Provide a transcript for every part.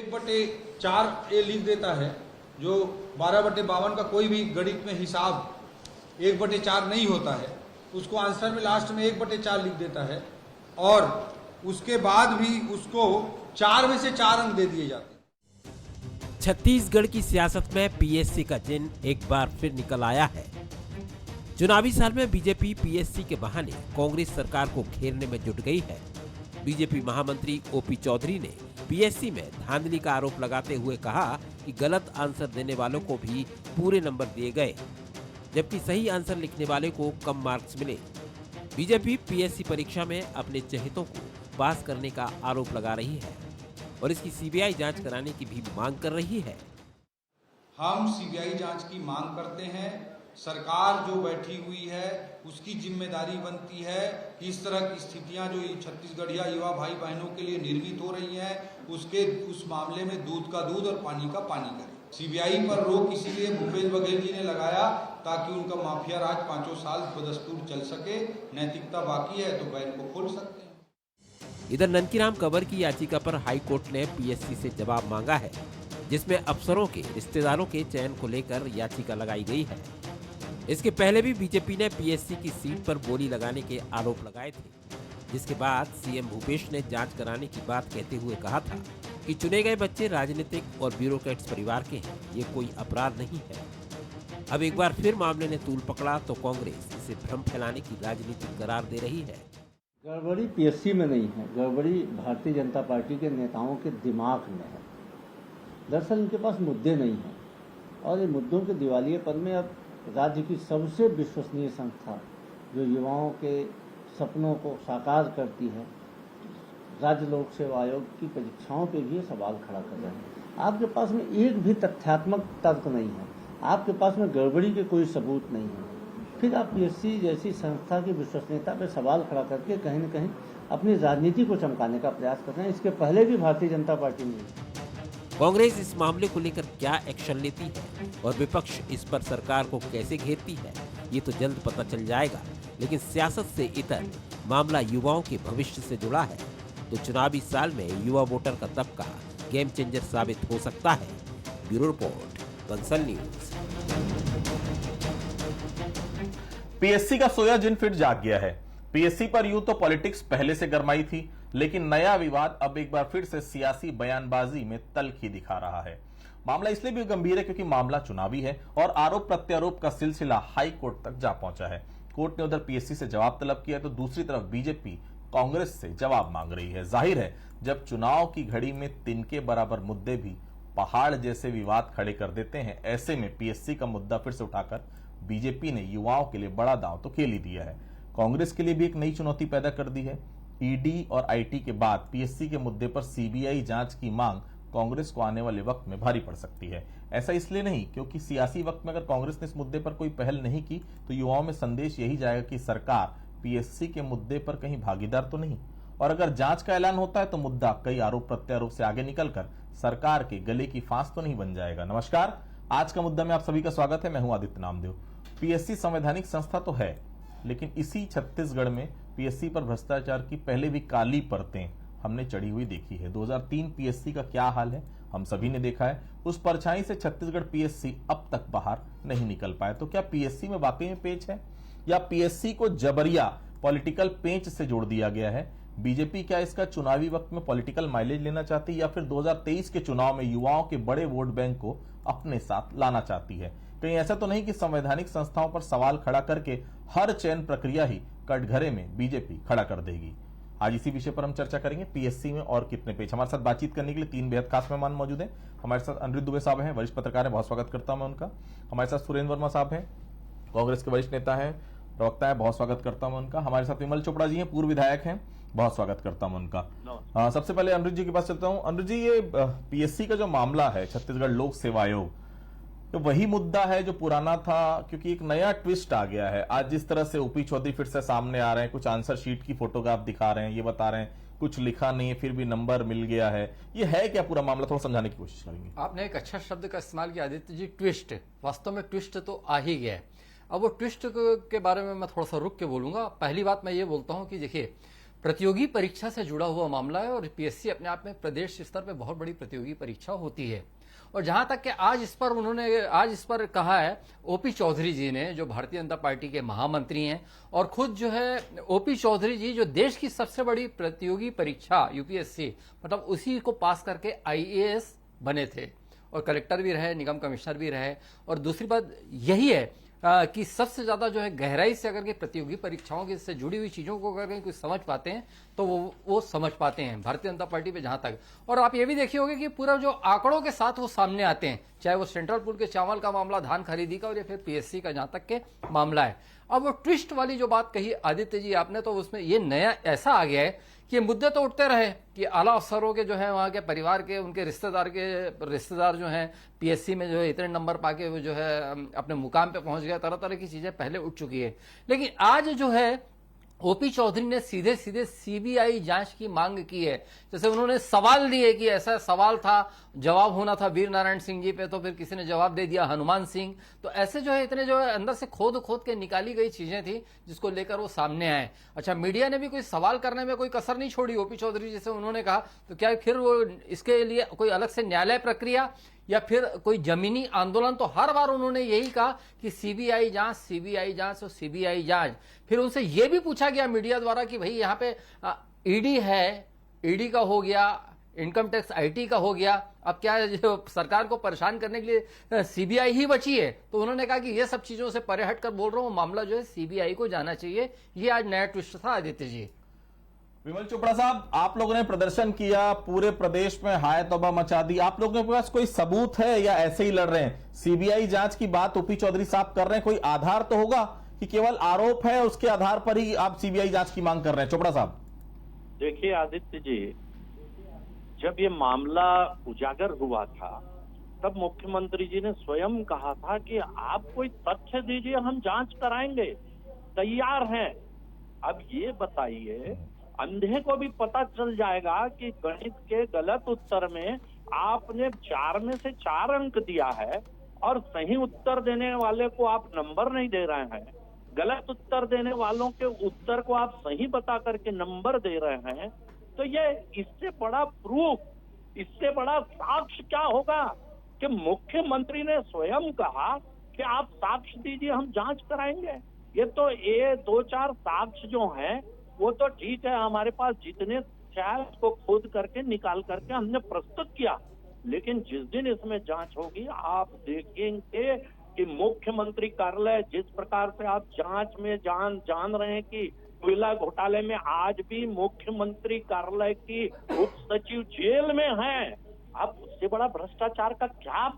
1/4 ये लिख देता है, जो 12/52 का कोई भी गणित में हिसाब 1/4 नहीं होता है, उसको आंसर में लास्ट में 1/4 लिख देता है और उसके बाद भी उसको 4 में से 4 अंक दे दिए जाते हैं। छत्तीसगढ़ की सियासत में पीएससी का जिन एक बार फिर निकल आया है। चुनावी साल में बीजेपी पीएससी के बहाने कांग्रेस सरकार को घेरने में जुट गई है। बीजेपी महामंत्री ओपी चौधरी ने पीएससी में धांधली का आरोप लगाते हुए कहा कि गलत आंसर देने वालों को भी पूरे नंबर दिए गए, जबकि सही आंसर लिखने वाले को कम मार्क्स मिले। बीजेपी पीएससी परीक्षा में अपने चहेतों को पास करने का आरोप लगा रही है और इसकी सीबीआई जांच कराने की भी मांग कर रही है। हम सीबीआई जांच की मांग करते हैं। सरकार जो बैठी हुई है उसकी जिम्मेदारी बनती है कि इस तरह की स्थितियां जो छत्तीसगढ़िया युवा भाई बहनों के लिए निर्मित हो रही हैं, उस मामले में दूध का दूध और पानी का पानी करे। सीबीआई पर रोक इसीलिए भूपेश बघेल जी ने लगाया ताकि उनका माफिया राज 5 साल बदस्तूर चल सके। नैतिकता बाकी है तो बैन को खोल सकते हैं। इधर ननकीराम कंवर की याचिका पर हाई कोर्ट ने पीएससी से जवाब मांगा है, जिसमें अफसरों के रिश्तेदारों के चयन को लेकर याचिका लगाई गई है। इसके पहले भी बीजेपी ने पीएससी की सीट पर बोली लगाने के आरोप लगाए थे, जिसके बाद सीएम भूपेश ने जांच कराने की बात कहते हुए कहा था कि चुने गए बच्चे राजनीतिक और ब्यूरोक्रेट्स परिवार के हैं, ये कोई अपराध नहीं है। अब एक बार फिर मामले ने तूल पकड़ा तो कांग्रेस इसे भ्रम फैलाने की राजनीति करार दे रही है। गड़बड़ी पीएससी में नहीं है, गड़बड़ी भारतीय जनता पार्टी के नेताओं के दिमाग में है। दरअसल इनके पास मुद्दे नहीं हैं और ये मुद्दों के दिवालियेपन में अब राज्य की सबसे विश्वसनीय संस्था जो युवाओं के सपनों को साकार करती है, राज्य लोक सेवा आयोग की परीक्षाओं पे भी ये सवाल खड़ा कर रहे हैं। आपके पास में एक भी तथ्यात्मक तर्क नहीं है, आपके पास में गड़बड़ी के कोई सबूत नहीं है, फिर आप पीएससी जैसी संस्था की विश्वसनीयता पे सवाल खड़ा करके कहीं न कहीं अपनी राजनीति को चमकाने का प्रयास कर रहे हैं। इसके पहले भी भारतीय जनता पार्टी ने कांग्रेस इस मामले को लेकर क्या एक्शन लेती है और विपक्ष इस पर सरकार को कैसे घेरती है, ये तो जल्द पता चल जाएगा। लेकिन सियासत से इतर मामला युवाओं के भविष्य से जुड़ा है, तो चुनावी साल में युवा वोटर का तबका गेम चेंजर साबित हो सकता है। Bureau report, Kansal news. PSC का सोया जिन फिर जाग गया है। पीएससी पर यूं तो पॉलिटिक्स पहले से गरमाई थी, लेकिन नया विवाद अब एक बार फिर से सियासी बयानबाजी में तल्खी दिखा रहा है। मामला इसलिए भी गंभीर है क्योंकि मामला चुनावी है और आरोप प्रत्यारोप का सिलसिला हाई कोर्ट तक जा पहुंचा है। कोर्ट ने उधर पीएससी से जवाब तलब किया तो दूसरी तरफ बीजेपी कांग्रेस से जवाब मांग रही है। जाहिर है, जब चुनाव की घड़ी में तिनके बराबर मुद्दे भी पहाड़ जैसे विवाद खड़े कर देते हैं, ऐसे में पीएससी का मुद्दा फिर से उठाकर बीजेपी ने युवाओं के लिए बड़ा दांव तो खेल ही दिया है। कांग्रेस के लिए भी एक नई चुनौती पैदा कर दी है। ईडी और आईटी के बाद पीएससी के मुद्दे पर सीबीआई जांच की मांग कांग्रेस को आने वाले वक्त में भारी पड़ सकती है। ऐसा इसलिए नहीं क्योंकि सियासी वक्त में अगर कांग्रेस ने इस मुद्दे पर कोई पहल नहीं की तो युवाओं में संदेश यही जाएगा कि सरकार पीएससी के मुद्दे पर कहीं भागीदार तो नहीं, और अगर जांच का ऐलान होता है तो मुद्दा कई आरोप प्रत्यारोप से आगे निकलकर सरकार के गले की फांस तो नहीं बन जाएगा। नमस्कार, आज का मुद्दा में आप सभी का स्वागत है। मैं हूं आदित्य नामदेव। पीएससी संवैधानिक संस्था तो है, लेकिन इसी छत्तीसगढ़ में पीएससी पर भ्रष्टाचार की पहले भी काली परतें हमने चढ़ी हुई देखी है। 2003 पीएससी का क्या हाल है हम सभी ने देखा है। उस परछाई से छत्तीसगढ़ पीएससी अब तक बाहर नहीं निकल पाए। तो क्या पीएससी में वाकई में पेच है या पीएससी को जबरिया पॉलिटिकल पेंच से जोड़ दिया गया है? बीजेपी क्या इसका चुनावी वक्त में पॉलिटिकल माइलेज लेना चाहती है या फिर 2023 के चुनाव में युवाओं के बड़े वोट बैंक को अपने साथ लाना चाहती है? कहीं ऐसा तो नहीं कि संवैधानिक संस्थाओं पर सवाल खड़ा करके हर चयन प्रक्रिया ही कटघरे में बीजेपी खड़ा कर देगी? आज इसी विषय पर हम चर्चा करेंगे। पीएससी में और कितने पेच। हमारे साथ बातचीत करने के लिए 3 बेहद खास मेहमान मौजूद हैं। हमारे साथ अनिरुद्ध दुबे साहब हैं, वरिष्ठ पत्रकार हैं, बहुत स्वागत करता हूं मैं उनका। हमारे साथ सुरेंद्र वर्मा साहब हैं, कांग्रेस के वरिष्ठ नेता हैं, प्रवक्ता है, बहुत स्वागत करता हूं उनका। हमारे साथ विमल चोपड़ा जी हैं, पूर्व विधायक हैं, बहुत स्वागत करता हूं उनका। सबसे पहले अनिरुद्ध जी के पास चलता हूं। अनिरुद्ध जी, ये पीएससी का जो मामला है, छत्तीसगढ़ लोक सेवा आयोग, तो वही मुद्दा है जो पुराना था, क्योंकि एक नया ट्विस्ट आ गया है। आज जिस तरह से ओपी चौधरी फिर से सामने आ रहे हैं, कुछ आंसर शीट की फोटोग्राफ दिखा रहे हैं, ये बता रहे हैं कुछ लिखा नहीं है फिर भी नंबर मिल गया है। ये है क्या पूरा मामला, थोड़ा समझाने की कोशिश करेंगे। आपने एक अच्छा शब्द का इस्तेमाल किया आदित्य जी, ट्विस्ट। वास्तव में ट्विस्ट तो आ ही गया है। अब वो ट्विस्ट के बारे में मैं थोड़ा सा रुक के बोलूंगा। पहली बात मैं ये बोलता हूं कि देखिए, प्रतियोगी परीक्षा से जुड़ा हुआ मामला है और पीएससी अपने आप में प्रदेश स्तर पे बहुत बड़ी प्रतियोगी परीक्षा होती है। और जहां तक कि आज इस पर कहा है ओपी चौधरी जी ने, जो भारतीय जनता पार्टी के महामंत्री हैं, और खुद जो है ओपी चौधरी जी जो देश की सबसे बड़ी प्रतियोगी परीक्षा यूपीएससी मतलब उसी को पास करके आईएएस बने थे और कलेक्टर भी रहे, निगम कमिश्नर भी रहे। और दूसरी बात यही है कि सबसे ज्यादा जो है गहराई से अगर के प्रतियोगी परीक्षाओं के से जुड़ी हुई चीजों को अगर कुछ समझ पाते हैं तो वो समझ पाते हैं भारतीय जनता पार्टी पे जहां तक। और आप ये भी देखिए होंगे कि पूरा जो आंकड़ों के साथ वो सामने आते हैं, चाहे वो सेंट्रल पूल के चावल का मामला, धान खरीदी का, और या फिर पीएससी का जहां तक के मामला है। अब वो ट्विस्ट वाली जो बात कही आदित्य जी आपने, तो उसमें ये नया ऐसा आ गया है कि मुद्दे तो उठते रहे कि आला अफसरों के जो है वहां के परिवार के, उनके रिश्तेदार जो हैं पीएससी में जो है इतने नंबर पाके वो जो है अपने मुकाम पे पहुंच गए, तरह तरह की चीजें पहले उठ चुकी है। लेकिन आज जो है ओपी चौधरी ने सीधे सीधे सीबीआई जांच की मांग की है। जैसे उन्होंने सवाल दिए कि ऐसा सवाल था, जवाब होना था वीर नारायण सिंह जी पे, तो फिर किसी ने जवाब दे दिया हनुमान सिंह। तो ऐसे जो है इतने जो है अंदर से खोद के निकाली गई चीजें थी जिसको लेकर वो सामने आए। अच्छा, मीडिया ने भी कोई सवाल करने में कोई कसर नहीं छोड़ी ओपी चौधरी जैसे उन्होंने कहा। तो क्या फिर वो इसके लिए कोई अलग से न्यायालय प्रक्रिया या फिर कोई जमीनी आंदोलन? तो हर बार उन्होंने यही कहा कि सीबीआई जांच और सीबीआई जांच। फिर उनसे यह भी पूछा गया मीडिया द्वारा कि भाई यहाँ पे ईडी है, ईडी का हो गया, इनकम टैक्स आईटी का हो गया, अब क्या जो सरकार को परेशान करने के लिए सीबीआई ही बची है? तो उन्होंने कहा कि ये सब चीजों से परे हटकर बोल रहा हूं, मामला जो है सीबीआई को जाना चाहिए। ये आज नया ट्विस्ट था आदित्य जी। विमल चोपड़ा साहब, आप लोगों ने प्रदर्शन किया, पूरे प्रदेश में हाय तौबा मचा दी, आप लोगों के पास कोई सबूत है या ऐसे ही लड़ रहे हैं? सीबीआई जांच की बात ओपी चौधरी साहब कर रहे हैं, कोई आधार तो होगा कि केवल आरोप है उसके आधार पर ही आप सीबीआई जांच की मांग कर रहे हैं? चोपड़ा साहब देखिए आदित्य जी, जब ये मामला उजागर हुआ था तब मुख्यमंत्री जी ने स्वयं कहा था कि आप कोई तथ्य दीजिए, हम जांच कराएंगे, तैयार हैं। अब ये बताइए, अंधे को भी पता चल जाएगा कि गणित के गलत उत्तर में आपने 4 में से 4 अंक दिया है और सही उत्तर देने वाले को आप नंबर नहीं दे रहे हैं, गलत उत्तर देने वालों के उत्तर को आप सही बता करके नंबर दे रहे हैं। तो ये इससे बड़ा प्रूफ, इससे बड़ा साक्ष्य क्या होगा कि मुख्यमंत्री ने स्वयं कहा कि आप साक्ष्य दीजिए, हम जांच कराएंगे। ये तो ये 2-4 साक्ष्य जो हैं वो तो ठीक है, हमारे पास जितने चाहे उसको खोद करके निकाल करके हमने प्रस्तुत किया, लेकिन जिस दिन इसमें जांच होगी आप देखेंगे कि मुख्यमंत्री कार्यालय जिस प्रकार से आप जांच में जान रहे हैं कि कोयला घोटाले में आज भी मुख्यमंत्री कार्यालय की उप सचिव जेल में हैं, आप उससे बड़ा भ्रष्टाचार का क्या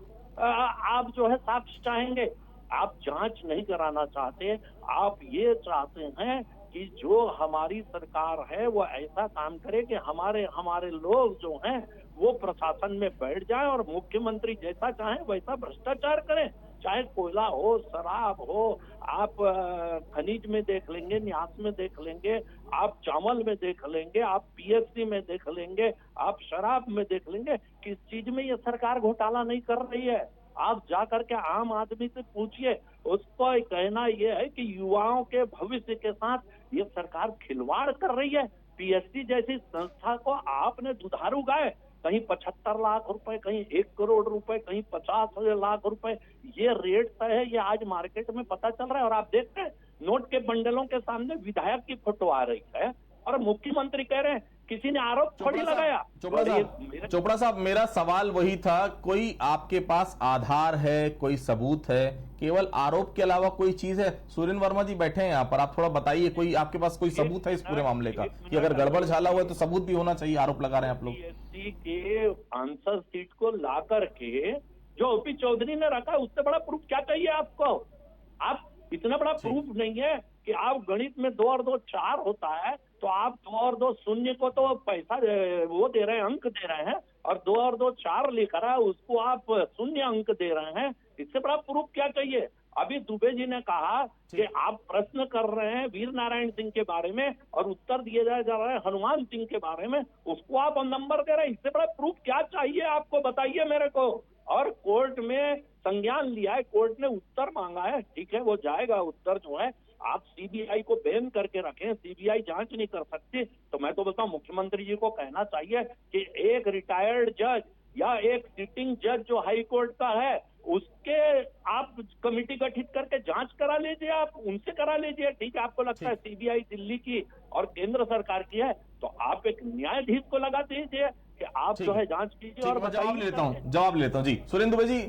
आप जो है साक्ष्य चाहेंगे? आप जांच नहीं कराना चाहते, आप ये चाहते हैं कि जो हमारी सरकार है वो ऐसा काम करे कि हमारे लोग जो हैं वो प्रशासन में बैठ जाएं और मुख्यमंत्री जैसा चाहे वैसा भ्रष्टाचार करें। चाहे कोयला हो, शराब हो, आप खनिज में देख लेंगे, न्यास में देख लेंगे, आप चावल में देख लेंगे, आप पीएससी में देख लेंगे, आप शराब में देख लेंगे, किस चीज में ये सरकार घोटाला नहीं कर रही है? आप जाकर के आम आदमी से पूछिए, उसको कहना यह है कि युवाओं के भविष्य के साथ ये सरकार खिलवाड़ कर रही है। पीएससी जैसी संस्था को आपने दुधारू गाय, कहीं 75 लाख रुपए, कहीं 1 करोड़ रुपए, कहीं 50 लाख रुपए, ये रेट तय है, ये आज मार्केट में पता चल रहा है। और आप देखते हैं नोट के बंडलों के सामने विधायक की फोटो आ रही है और मुख्यमंत्री कह रहे हैं किसी ने आरोप थोड़ी लगाया। चोपड़ा साहब, मेरा सवाल वही था, कोई आपके पास आधार है, कोई सबूत है? केवल आरोप के अलावा कोई चीज है? सुरेंद्र वर्मा जी बैठे हैं यहाँ पर, आप थोड़ा बताइए, कोई आपके पास कोई सबूत है इस पूरे मामले का कि अगर गड़बड़ झाला हुआ है तो सबूत भी होना चाहिए? आरोप लगा रहे हैं आप लोग। पीएससी के आंसर सीट को ला करके जो ओपी चौधरी ने रखा, उससे बड़ा प्रूफ क्या चाहिए आपको? आप इतना बड़ा प्रूफ नहीं है कि आप गणित में 2 और 2 4 होता है, तो आप 2 और 2 शून्य को तो पैसा वो दे रहे हैं, अंक दे रहे हैं, और 2 और 2 4 लिखा है उसको आप शून्य अंक दे रहे हैं। इससे बड़ा प्रूफ क्या चाहिए? अभी दुबे जी ने कहा कि आप प्रश्न कर रहे हैं वीर नारायण सिंह के बारे में और उत्तर दिए जा रहा है हनुमान सिंह के बारे में, उसको आप नंबर दे रहे हैं। इससे बड़ा प्रूफ क्या चाहिए आपको, बताइए मेरे को। और कोर्ट में संज्ञान लिया है, कोर्ट ने उत्तर मांगा है, ठीक है वो जाएगा उत्तर जो है। आप सीबीआई को बैन करके रखें, सीबीआई जांच नहीं कर सकती, तो मैं तो बोलता हूँ मुख्यमंत्री जी को कहना चाहिए कि एक रिटायर्ड जज या एक सिटिंग जज जो हाई कोर्ट का है उसके आप कमेटी गठित करके जांच करा लीजिए, आप उनसे करा लीजिए। ठीक है, आपको लगता है सीबीआई दिल्ली की और केंद्र सरकार की है तो आप एक न्यायाधीश को लगा दीजिए कि आप जो है जांच कीजिए। और जवाब लेता हूं जी। सुरेंद्र भाई जी,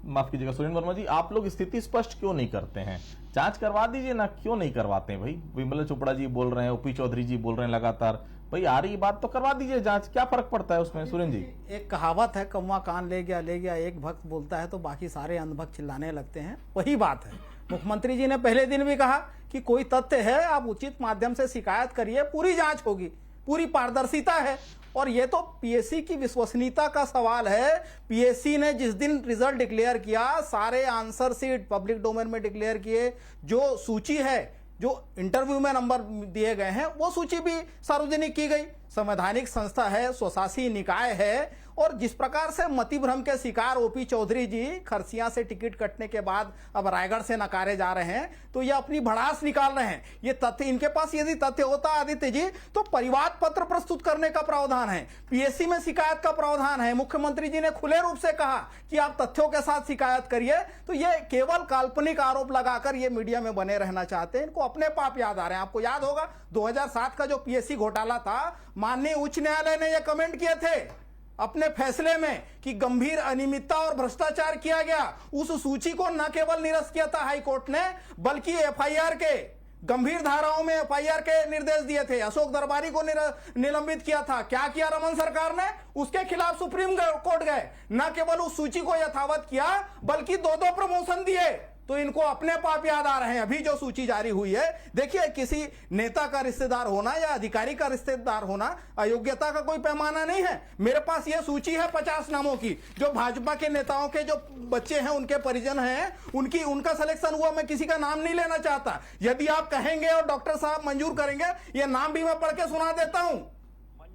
माफ कीजिएगा सुरेंद्र वर्मा जी, आप लोग स्थिति स्पष्ट क्यों नहीं करते हैं? जांच करवा दीजिए ना, क्यों नहीं करवाते हैं भाई? विमल चोपड़ा जी बोल रहे हैं, ओपी चौधरी जी बोल रहे हैं लगातार, भाई आ रही बात तो करवा दीजिए जांच, क्या फर्क पड़ता है उसमें? सुरेंद्र जी, एक कहावत है, कौवा कान ले गया, एक भक्त बोलता है तो बाकी सारे अंधभक्त चिल्लाने लगते हैं, वही बात है। मुख्यमंत्री जी ने पहले दिन भी कहा कि कोई तथ्य है आप उचित माध्यम से शिकायत करिए, पूरी जांच होगी, पूरी पारदर्शिता है। और ये तो पीएससी की विश्वसनीयता का सवाल है। पीएससी ने जिस दिन रिजल्ट डिक्लेयर किया, सारे आंसर सीट पब्लिक डोमेन में डिक्लेयर किए, जो सूची है, जो इंटरव्यू में नंबर दिए गए हैं, वो सूची भी सार्वजनिक की गई। संवैधानिक संस्था है, स्वशासी निकाय है। और जिस प्रकार से मति भ्रम के शिकार ओपी चौधरी जी खरसिया से टिकट कटने के बाद अब रायगढ़ से नकारे जा रहे हैं, तो ये अपनी भड़ास निकाल रहे हैं। ये तथ्य इनके पास यदि तथ्य होता आदित्य जी, तो परिवाद पत्र प्रस्तुत करने का प्रावधान है, पीएससी में शिकायत का प्रावधान है। मुख्यमंत्री जी ने खुले रूप से कहा कि आप तथ्यों के साथ शिकायत करिए। तो ये केवल काल्पनिक आरोप लगाकर ये मीडिया में बने रहना चाहते हैं। इनको अपने पाप याद आ रहे हैं। आपको याद होगा 2007 का जो पीएससी घोटाला था, माननीय उच्च न्यायालय ने ये कमेंट किए थे अपने फैसले में कि गंभीर अनियमितता और भ्रष्टाचार किया गया। उस सूची को न केवल निरस्त किया था हाई कोर्ट ने, बल्कि एफआईआर के गंभीर धाराओं में एफआईआर के निर्देश दिए थे। अशोक दरबारी को निलंबित किया था। क्या किया रमन सरकार ने? उसके खिलाफ सुप्रीम कोर्ट गए, न केवल उस सूची को यथावत किया बल्कि 2 प्रमोशन दिए। तो इनको अपने पाप याद आ रहे हैं। अभी जो सूची जारी हुई है, देखिए, किसी नेता का रिश्तेदार होना या अधिकारी का रिश्तेदार होना अयोग्यता का कोई पैमाना नहीं है। मेरे पास यह सूची है 50 नामों की, जो भाजपा के नेताओं के जो बच्चे हैं, उनके परिजन हैं, उनका सिलेक्शन हुआ। मैं किसी का नाम नहीं लेना चाहता। यदि आप कहेंगे और डॉक्टर साहब मंजूर करेंगे, ये नाम भी मैं पढ़ के सुना देता हूं।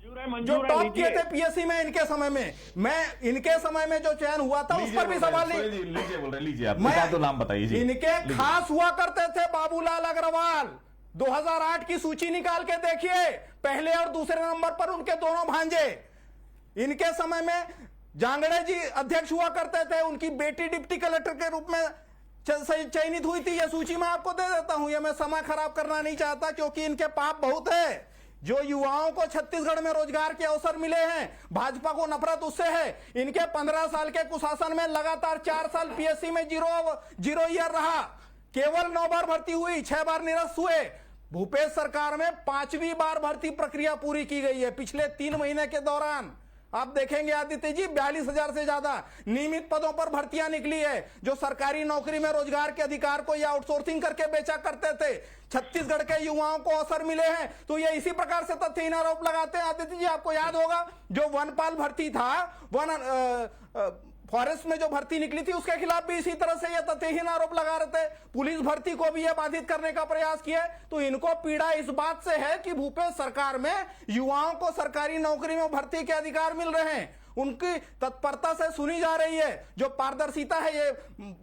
जो टॉप किए थे पीएससी में इनके समय में, मैं इनके समय में जो चयन हुआ था उस पर भी सवाल नहीं। लीजिए आप तो नाम बताइए। इनके खास हुआ करते थे बाबूलाल अग्रवाल। 2008 की सूची निकाल के देखिए, पहले और दूसरे नंबर पर उनके दोनों भांजे। इनके समय में जांगड़े जी अध्यक्ष हुआ करते थे, उनकी बेटी डिप्टी कलेक्टर के रूप में चयनित हुई थी। यह सूची मैं आपको दे देता हूं। यह मैं समय खराब करना नहीं चाहता, क्योंकि इनके पाप बहुत है। जो युवाओं को छत्तीसगढ़ में रोजगार के अवसर मिले हैं, भाजपा को नफरत उससे है। इनके 15 साल के कुशासन में लगातार 4 साल पीएससी में जीरो ईयर रहा। केवल 9 बार भर्ती हुई, 6 बार निरस्त हुए। भूपेश सरकार में 5वीं बार भर्ती प्रक्रिया पूरी की गई है पिछले 3 महीने के दौरान। आप देखेंगे आदित्य जी, 42,000 से ज्यादा नियमित पदों पर भर्तियां निकली है। जो सरकारी नौकरी में रोजगार के अधिकार को या आउटसोर्सिंग करके बेचा करते थे, छत्तीसगढ़ के युवाओं को अवसर मिले हैं। तो ये इसी प्रकार से तथ्यहीन आरोप लगाते हैं। आदित्य जी, आपको याद होगा जो वनपाल भर्ती था, फॉरेस्ट में जो भर्ती निकली थी, उसके खिलाफ भी इसी तरह से ये तथ्यहीन आरोप लगा रहे थे। पुलिस भर्ती को भी ये बाधित करने का प्रयास किया। तो इनको पीड़ा इस बात से है कि भूपेश सरकार में युवाओं को सरकारी नौकरी में भर्ती के अधिकार मिल रहे हैं। उनकी तत्परता से सुनी जा रही है। जो पारदर्शिता है, ये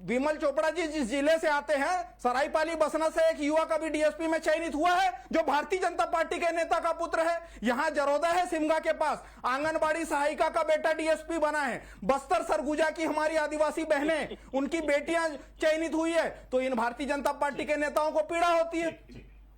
विमल चोपड़ा जी जिस जिले से आते हैं, सरायपाली बसना से एक युवा का भी डीएसपी में चयनित हुआ है, जो भारतीय जनता पार्टी के नेता का पुत्र है। यहां जरोदा है सिमगा के पास, आंगनबाड़ी सहायिका का बेटा डीएसपी बना है। बस्तर सरगुजा की हमारी आदिवासी बहनें, उनकी बेटियां चयनित हुई है। तो इन भारतीय जनता पार्टी के नेताओं को पीड़ा होती है।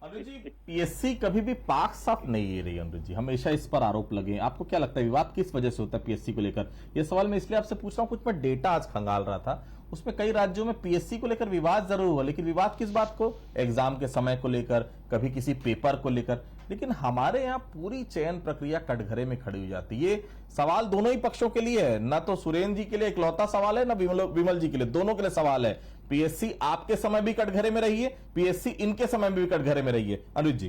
अनुज जी, पीएससी कभी भी पाक साफ नहीं रही। अनुज जी, हमेशा इस पर आरोप लगे। आपको क्या लगता है विवाद किस वजह से होता है पीएससी को लेकर? यह सवाल मैं इसलिए आपसे पूछ रहा हूं, कुछ मैं डेटा आज खंगाल रहा था, उसमें कई राज्यों में पीएससी को लेकर विवाद जरूर हुआ, लेकिन विवाद किस बात को? एग्जाम के समय को लेकर, कभी किसी पेपर को लेकर। लेकिन हमारे यहाँ पूरी चयन प्रक्रिया कटघरे में खड़ी हो जाती है। ये सवाल दोनों ही पक्षों के लिए है, ना तो सुरेंद्र जी के लिए इकलौता सवाल है, ना विमल जी के लिए, दोनों के लिए सवाल है। पीएससी आपके समय भी कटघरे में रही है, पीएससी इनके समय में भी कटघरे में रही है। अनुज जी,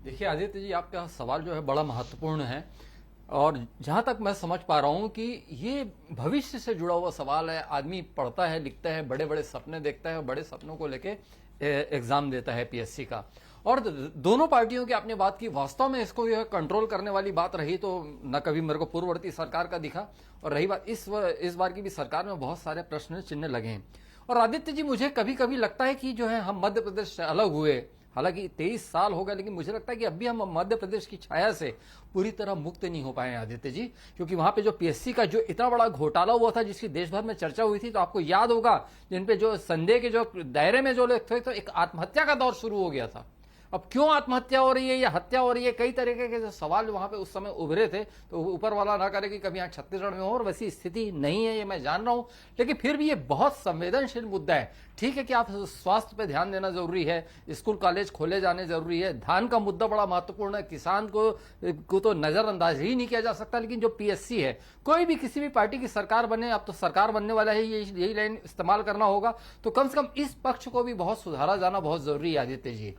देखिए आदित्य जी, आपका सवाल जो है बड़ा महत्वपूर्ण है। और जहां तक मैं समझ पा रहा हूं कि ये भविष्य से जुड़ा हुआ सवाल है। आदमी पढ़ता है, लिखता है, बड़े बड़े सपने देखता है और बड़े सपनों को लेके एग्जाम देता है पीएससी का। और दोनों पार्टियों की आपने बात की, वास्तव में इसको जो है कंट्रोल करने वाली बात रही तो न कभी मेरे को पूर्ववर्ती सरकार का दिखा, और रही बात इस बार की भी सरकार में बहुत सारे प्रश्न चिन्ह लगे हैं। और आदित्य जी, मुझे कभी कभी लगता है कि जो है हम मध्य प्रदेश से अलग हुए, हालांकि 23 साल हो गए, लेकिन मुझे लगता है कि अब भी हम मध्य प्रदेश की छाया से पूरी तरह मुक्त नहीं हो पाए हैं आदित्य जी, क्योंकि वहां पे जो पीएससी का जो इतना बड़ा घोटाला हुआ था, जिसकी देश भर में चर्चा हुई थी, तो आपको याद होगा जिन पे जो संदेह के जो दायरे में जो लोग थे, तो एक आत्महत्या का दौर शुरू हो गया था। अब क्यों आत्महत्या हो रही है या हत्या हो रही है, कई तरीके के जो सवाल वहां पे उस समय उभरे थे। तो ऊपर वाला ना करे कि कभी यहाँ छत्तीसगढ़ में हो, और वैसी स्थिति नहीं है, ये मैं जान रहा हूं, लेकिन फिर भी ये बहुत संवेदनशील मुद्दा है। ठीक है कि आप स्वास्थ्य पे ध्यान देना जरूरी है, स्कूल कॉलेज खोले जाने जरूरी है, धान का मुद्दा बड़ा महत्वपूर्ण है, किसान को तो नजरअंदाज ही नहीं किया जा सकता। लेकिन जो पीएससी है, कोई भी किसी भी पार्टी की सरकार बने, अब तो सरकार बनने वाला है, यही लाइन इस्तेमाल करना होगा, तो कम से कम इस पक्ष को भी बहुत सुधारा जाना बहुत जरूरी है आदित्य जी।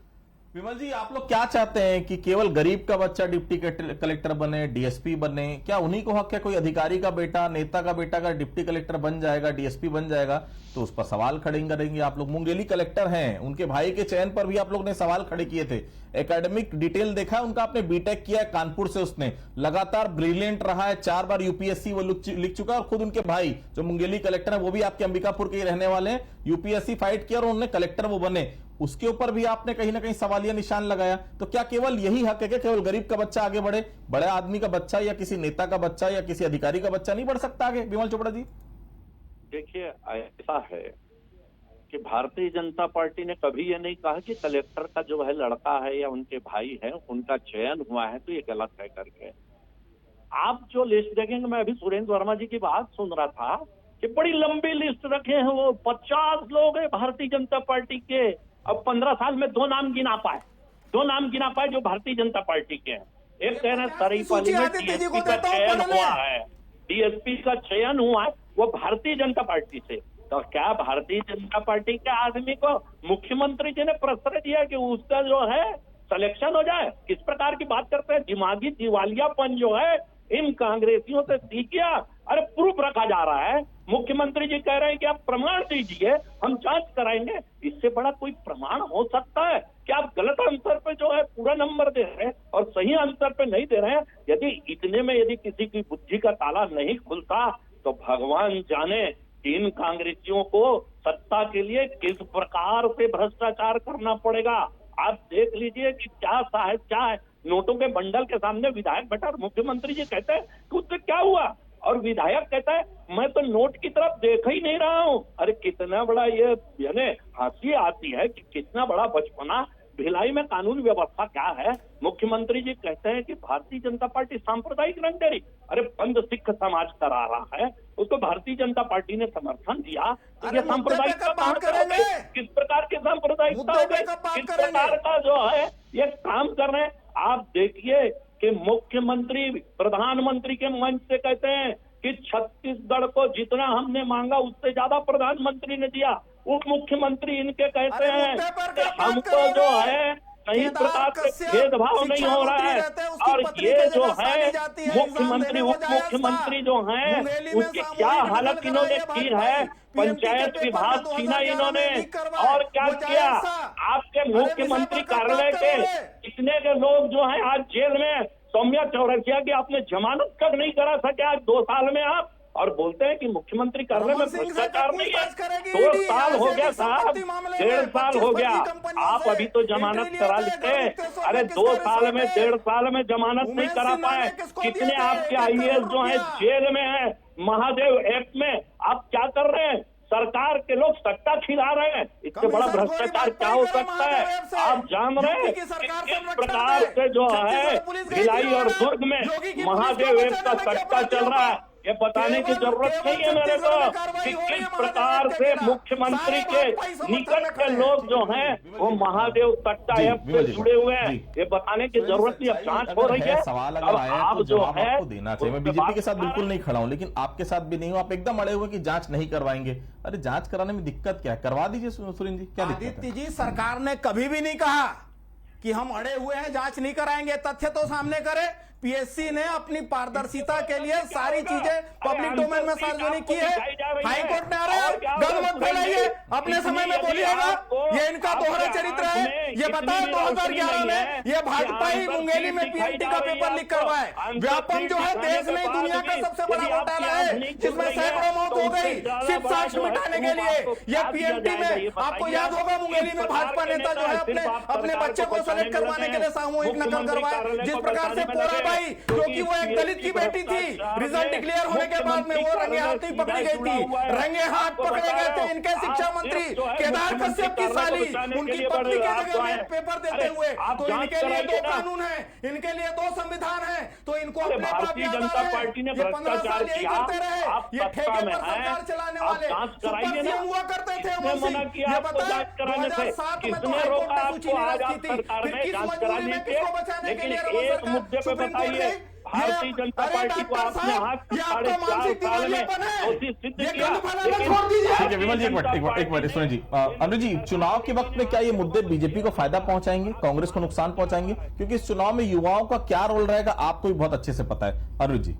विमल जी, आप लोग क्या चाहते हैं कि केवल गरीब का बच्चा डिप्टी कलेक्टर बने, डीएसपी बने? क्या उन्हीं को हक है? कोई अधिकारी का बेटा, नेता का बेटा अगर डिप्टी कलेक्टर बन जाएगा, डीएसपी बन जाएगा, तो उस पर सवाल खड़े करेंगे आप लोग। मुंगेली कलेक्टर हैं, उनके भाई के चयन पर भी आप लोग ने सवाल खड़े किए थे। एकेडमिक डिटेल देखा है उनका, आपने बीटेक किया है कानपुर से, उसने लगातार ब्रिलियंट रहा है, 4 बार यूपीएससी वो लिख चुका है। और खुद उनके भाई जो मुंगेली कलेक्टर है, वो भी आपके अंबिकापुर के ही रहने वाले हैं, यूपीएससी फाइट किया और उन्होंने कलेक्टर वो बने। उसके ऊपर भी आपने कहीं ना कहीं सवालिया निशान लगाया। तो क्या केवल यही हक है कि केवल गरीब का बच्चा आगे बढ़े, बड़े आदमी का बच्चा या किसी नेता का बच्चा या किसी अधिकारी का बच्चा नहीं बढ़ सकता आगे? विमल चोपड़ा जी, देखिए, ऐसा है कि भारतीय जनता पार्टी ने कभी ये नहीं कहा कि कलेक्टर का जो है लड़का है या उनके भाई है, उनका चयन हुआ है तो ये गलत है करके। आप जो लिस्ट देखेंगे, मैं अभी सुरेंद्र वर्मा जी की बात सुन रहा था कि बड़ी लंबी लिस्ट रखे हैं, वो 50 लोग हैं भारतीय जनता पार्टी के। अब 15 साल में 2 नाम गिना पाए जो भारतीय जनता पार्टी के हैं। एक कह रहे हैं सरायपाली में डीएसपी का चयन हुआ है, डीएसपी का चयन हुआ है वो भारतीय जनता पार्टी से। तो क्या भारतीय जनता पार्टी के आदमी को मुख्यमंत्री जी ने प्रश्रय दिया कि उसका जो है सिलेक्शन हो जाए? किस प्रकार की बात करते हैं? दिमागी दिवालियापन जो है इन कांग्रेसियों से सीखिया। अरे प्रूफ रखा जा रहा है, मुख्यमंत्री जी कह रहे हैं कि आप प्रमाण दीजिए, हम जांच कराएंगे। इससे बड़ा कोई प्रमाण हो सकता है कि आप गलत आंसर पे जो है पूरा नंबर दे रहे हैं और सही आंसर पे नहीं दे रहे हैं? यदि इतने में यदि किसी की बुद्धि का ताला नहीं खुलता तो भगवान जाने कि इन कांग्रेसियों को सत्ता के लिए किस प्रकार से भ्रष्टाचार करना पड़ेगा। आप देख लीजिए कि क्या है नोटों के बंडल के सामने विधायक बैठा और मुख्यमंत्री जी कहते हैं कि उससे क्या हुआ, और विधायक कहता है मैं तो नोट की तरफ देख ही नहीं रहा हूं। अरे कितना बड़ा ये यानी हंसी आती है कि कितना बड़ा बचपना। भिलाई में कानून व्यवस्था क्या है? मुख्यमंत्री जी कहते हैं कि भारतीय जनता पार्टी सांप्रदायिक रंगेरी। अरे बंद सिख समाज करा रहा है, उसको भारतीय जनता पार्टी ने समर्थन दिया, तो ये सांप्रदायिक किस प्रकार के सांप्रदायिकता हो गई? किस प्रकार का जो है ये काम कर रहे हैं? आप देखिए कि मुख्यमंत्री प्रधानमंत्री के मंच से कहते हैं कि छत्तीसगढ़ को जितना हमने मांगा उससे ज्यादा प्रधानमंत्री ने दिया। उप मुख्यमंत्री इनके कहते हैं कि हमको जो है कहीं प्रकार से भेदभाव नहीं हो रहा है। और ये जो है मुख्यमंत्री उप मुख्यमंत्री जो हैं उसकी क्या हालत इन्होंने की है? पंचायत विभाग छीना इन्होंने और क्या किया? आपके मुख्यमंत्री कार्यालय के इतने के लोग जो हैं आज जेल में। सौम्या चौरसिया की आपने जमानत तक नहीं करा सके आज 2 साल में आप, और बोलते हैं कि मुख्यमंत्री कार्यालय में भ्रष्टाचार नहीं है। 2 साल हो गया साहब, 1.5 साल हो गया, आप अभी तो जमानत करा लेते। अरे 2 साल में 1.5 साल में जमानत नहीं करा पाए। कितने आपके आईएएस जो हैं जेल में हैं। महादेव एक्ट में आप क्या कर रहे हैं? सरकार के लोग सट्टा खिला रहे हैं। इससे बड़ा भ्रष्टाचार क्या हो सकता है? आप जान रहे हैं किस प्रकार से जो है भिलाई और दुर्ग में महादेव एक्ट का सट्टा चल रहा है? ये बताने की जरूरत नहीं है मेरे को कि किस प्रकार से मुख्यमंत्री के निकट के लोग जो हैं वो महादेव सट्टा ऐप से जुड़े हुए हैं। ये बताने की जरूरत नहीं, अब जांच हो रही है। सवाल अगर आया तो जवाब आपको देना चाहिए। मैं बीजेपी के साथ बिल्कुल नहीं खड़ा हूं, लेकिन आपके साथ भी नहीं हूं। आप एकदम अड़े हुए कि जांच नहीं करवाएंगे। अरे जांच कराने में दिक्कत क्या है? करवा दीजिए सुरेंद्र जी, क्या दिक्कत है? आदित्य जी, सरकार ने कभी भी नहीं कहा कि हम अड़े हुए हैं, जांच नहीं कराएंगे। तथ्य तो सामने करे, पीएससी ने अपनी पारदर्शिता के लिए सारी चीजें पब्लिक डोमेन में सार्वजनिक की है। हाईकोर्ट में आ रहे हैं, गंद मत फैलाइए, अपने समय में बोलिएगा। ये इनका दोहरा चरित्र है। ये बताओ 2011 में ये भाजपाई मुंगेली में पीएमटी का पेपर लीक करवाए। व्यापम जो है देश में दुनिया का सबसे बड़ा घोटाला है, जिसमें सैकड़ों मौत हो गई सिर्फ साक्ष्य मिटाने के लिए। ये पीएमटी में आपको याद होगा, मुंगेली में भाजपा नेता जो है अपने बच्चे को सेलेक्ट करवाने के लिए सामूहिक नकल करवाए। जिस प्रकार से पोरा क्योंकि वो एक दलित की बेटी थी, रिजल्ट डिक्लेयर होने के बाद में वो रंगे हाथ ही पकड़ी गई थी। रंगे हाथ पकड़े गए थे इनके शिक्षा मंत्री केदार कश्यप की साली, उनकी पत्नी के जगह में पेपर देते हुए। तो इनके लिए 2 कानून है, इनके लिए 2 संविधान है। तो इनको अपने भारतीय जनता पार्टी ने 15 साल यही करते रहे। ये ठेके पर सरकार चलाने वाले सुपर सीएम हुआ करते थे। ये बताया 2007 में तो हाईकोर्ट ने सूची निरस्त की थी। फिर किस मजबूरी में किसको बचाने के लिए मुद्दे पे बताइए, भारतीय जनता पार्टी को आपने हाथ साढ़े 4 साल में कोशिश सिद्ध किया। ठीक है विमल जी, एक मिनट सुनिए जी। अनुज जी, चुनाव के वक्त में क्या ये मुद्दे बीजेपी को फायदा पहुंचाएंगे, कांग्रेस को नुकसान पहुंचाएंगे? क्योंकि इस चुनाव में युवाओं का क्या रोल रहेगा आपको भी बहुत अच्छे से पता है। अनुज जी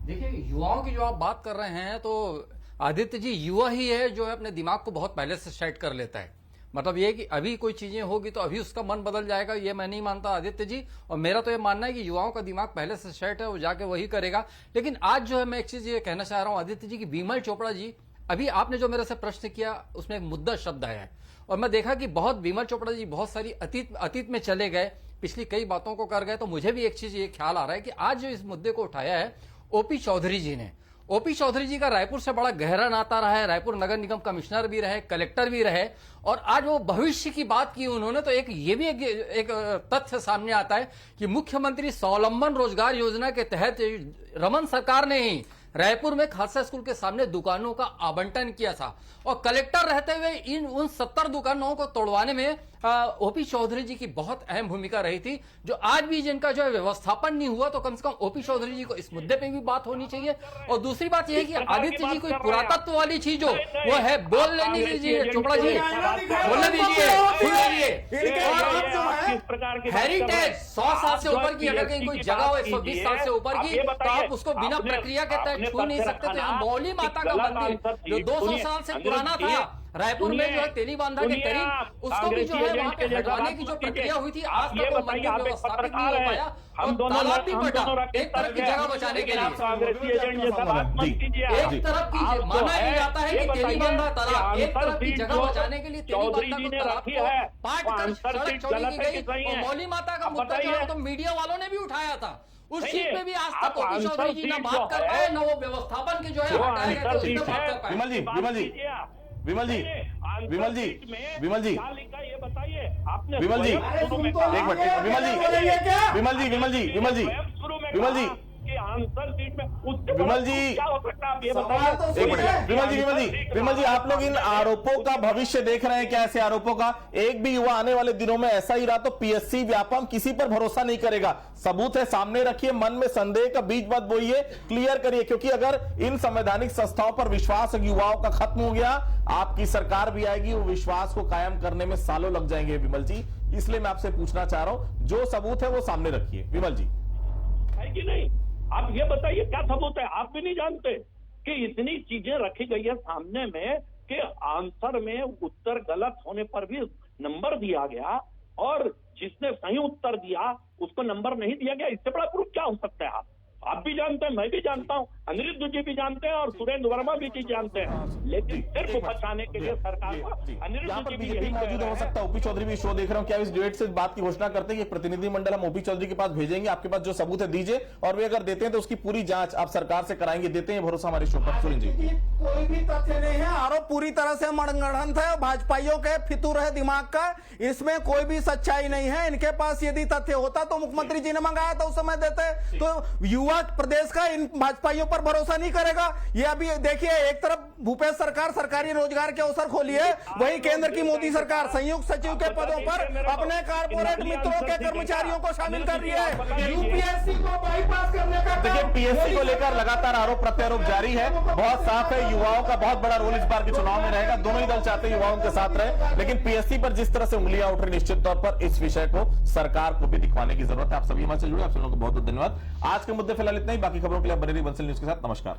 देखिए, युवाओं की जो आप बात कर रहे हैं, तो आदित्य जी युवा ही है जो है अपने दिमाग को बहुत पहले से सेट कर लेता है। मतलब ये कि अभी कोई चीजें होगी तो अभी उसका मन बदल जाएगा, ये मैं नहीं मानता आदित्य जी। और मेरा तो ये मानना है कि युवाओं का दिमाग पहले से सेट है, वो जाके वही करेगा। लेकिन आज जो है मैं एक चीज ये कहना चाह रहा हूं आदित्य जी की विमल चोपड़ा जी, अभी आपने जो मेरे से प्रश्न किया उसमें एक मुद्दा शब्द आया है, और मैं देखा कि बहुत विमल चोपड़ा जी बहुत सारी अतीत में चले गए, पिछली कई बातों को कर गए। तो मुझे भी एक चीज ये ख्याल आ रहा है कि आज जो इस मुद्दे को उठाया है ओपी चौधरी जी ने, ओपी चौधरी जी का रायपुर से बड़ा गहरा नाता रहा है, रायपुर नगर निगम कमिश्नर भी रहे, कलेक्टर भी रहे, और आज वो भविष्य की बात की उन्होंने। तो ये भी एक तथ्य सामने आता है कि मुख्यमंत्री स्वावलंबन रोजगार योजना के तहत रमन सरकार ने ही रायपुर में खालसा स्कूल के सामने दुकानों का आवंटन किया था, और कलेक्टर रहते हुए उन 70 दुकानों को तोड़वाने में ओपी चौधरी जी की बहुत अहम भूमिका रही थी। जो आज भी जिनका जो है व्यवस्थापन नहीं हुआ, तो कम से कम ओपी चौधरी जी को इस मुद्दे पे भी बात होनी चाहिए। और दूसरी बात यह है कि आदित्य जी कोई पुरातत्व वाली चीज हो वो है बोल लेने दीजिए, चोपड़ा जी बोलने दीजिए, सुन लीजिए। हेरिटेज 100 साल से ऊपर की अगर कहीं कोई जगह हो 120 साल से ऊपर की, तो आप उसको बिना प्रक्रिया के तहत छू नहीं सकते। तो यहाँ मौली माता का मंदिर जो 200 साल से पुराना था रायपुर में जो है तेली बांधा के करीब, उसको भी जो है वहां पे हटवाने की जो प्रक्रिया हुई थी आज तक वो मंदिर व्यवस्थापित नहीं हो पाया, और तालाब भी फटा एक तरफ की जगह बचाने के लिए। एक तरफ की माना ही जाता है कि तेली बांधा तालाब, एक तरफ की जगह बचाने के लिए तेली बांधा को तालाब को पाट कर सड़क चौड़ी की गई। और मौली माता का मुद्दा जो है तो मीडिया वालों ने भी उठाया था, उस चीज में भी आज तक ओपी चौधरी जी ना बात कर पाए, ना वो व्यवस्थापन की जो है हटाए गए थे उसमें बात कर पाए। विमल जी ये बताइए आपने विमल जी एक मिनट कि आंसर सीट में विमल जी क्या हो सकता है आप ये बताइए। एक मिनट विमल जी आप लोग इन आरोपों का भविष्य देख रहे हैं क्या? ऐसे आरोपों का एक भी युवा आने वाले दिनों में ऐसा ही रहा तो पीएससी व्यापम किसी पर भरोसा नहीं करेगा। सबूत है सामने रखिए, मन में संदेह का बीज मत बोइए, क्लियर करिए। क्योंकि अगर इन संवैधानिक संस्थाओं पर विश्वास युवाओं का खत्म हो गया, आपकी सरकार भी आएगी, वो विश्वास को कायम करने में सालों लग जाएंगे विमल जी। इसलिए मैं आपसे पूछना चाह रहा हूं, जो सबूत है वो सामने रखिए विमल जी। है कि नहीं? आप ये बताइए क्या सबूत है? आप भी नहीं जानते कि इतनी चीजें रखी गई है सामने में कि आंसर में उत्तर गलत होने पर भी नंबर दिया गया, और जिसने सही उत्तर दिया उसको नंबर नहीं दिया गया। इससे बड़ा प्रूफ क्या हो सकता है? आप भी जानते हैं, मैं भी जानता हूं, अनिरुद्ध जी भी जानते हैं, और सुरेंद्र वर्मा भी जानते हैं। लेकिन सिर्फ बचाने के लिए सरकार को अनिरुद्ध जी भी यही मौजूद हो सकता है। ओपी चौधरी भी शो देख रहा हूं, क्या इस डिबेट से बात की घोषणा करते हैं कि प्रतिनिधिमंडल हम ओपी चौधरी के पास भेजेंगे, आपके पास जो सबूत है दीजिए, और वे अगर देते हैं तो उसकी पूरी जांच आप सरकार से कराएंगे। देते हैं भरोसा हमारे शो पर? सुरेंद्र जी कोई भी तथ्य नहीं है, आरोप पूरी तरह से मनगढ़ंत है, भाजपाइयों के फितूर है दिमाग का, इसमें कोई भी सच्चाई नहीं है। इनके पास यदि तथ्य होता तो मुख्यमंत्री जी ने मंगाया था उस समय देते। तो युवा प्रदेश का इन भाजपाइयों पर भरोसा नहीं करेगा। ये अभी देखिए, एक तरफ भूपेश सरकार सरकारी रोजगार के अवसर खोली है, वहीं केंद्र की मोदी सरकार संयुक्त सचिव के पदों पर अपने कारपोरेट मित्रों के कर्मचारियों को शामिल कर रही है। यूपीएससी को बाईपास करने का पीएससी को लेकर लगातार आरोप प्रत्यारोप जारी है। बहुत साफ है, युवाओं का बहुत बड़ा रोल इस बार के चुनाव में रहेगा। दोनों ही दल चाहते हैं युवाओं के साथ रहे, लेकिन पीएससी पर जिस तरह से उंगलियां उठ रही, निश्चित तौर पर इस विषय को सरकार को भी दिखवाने की जरूरत है। आप सभी हमारे से जुड़े, आप सभी को बहुत बहुत धन्यवाद। आज के मुद्दे फिलहाल इतना ही। बाकी खबरों के लिए बने रहिए बंसल न्यूज के साथ। नमस्कार।